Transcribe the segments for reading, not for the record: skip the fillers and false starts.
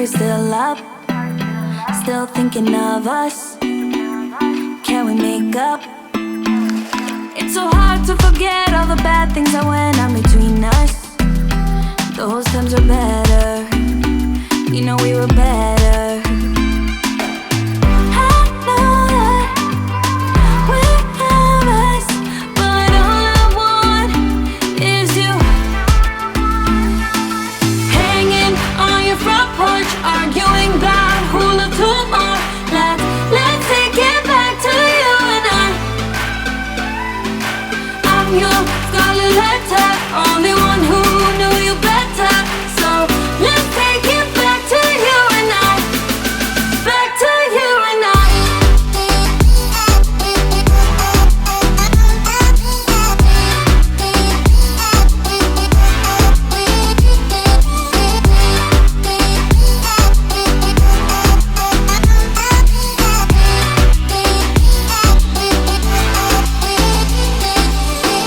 you still up? Still thinking of us? Can we make up? It's so hard to forget all the bad things that went on between us. Those times were better. You know we were better. I know that we have us, but all I want is you. Hanging on your front porch, arguing about who'll love who more. Let's take it back to you and I. I'm your scarlet letter, only one who knew you better. So let's take it back to you and I. Back to you and I.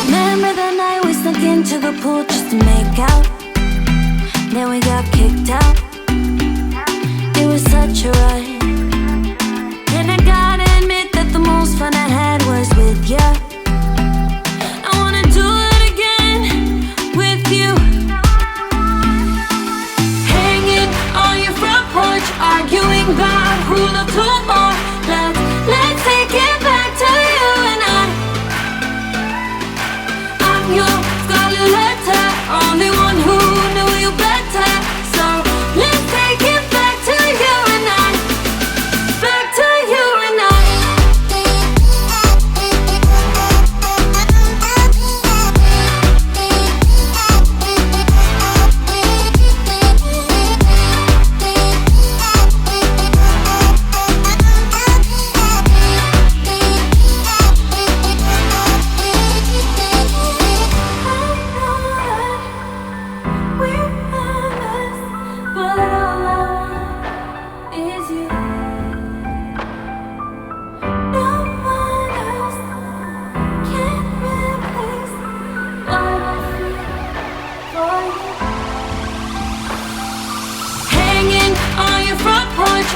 Remember the night we snuck into the pool just to make out? Then we got kicked out. It was such a ride, and I gotta admit that the most fun I had was with you. I wanna do it again with you. Hanging on your front porch, arguing about who loved who more. Let's take it back to you and I. I'm your scarlet letter, only one who knew you better. So let's take it back to you and I. Back to you and I.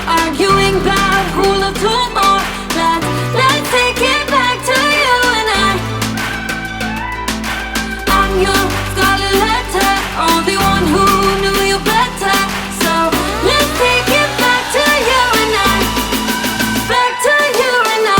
Arguing about who loved who more. Let's take it back to you and I. I'm your scarlet letter, only one who knew you better. So let's take it back to you and I. Back to you and I.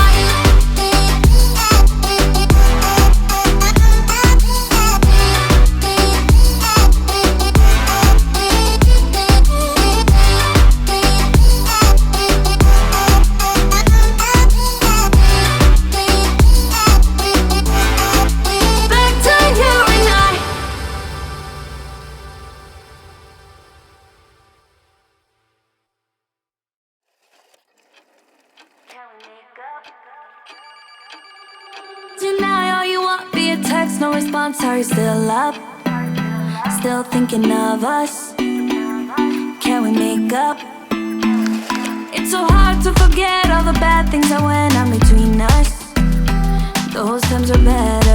Deny all you want via text, no response. Are you still up? Still thinking of us? Can we make up? It's so hard to forget all the bad things that went on between us. Those times were better.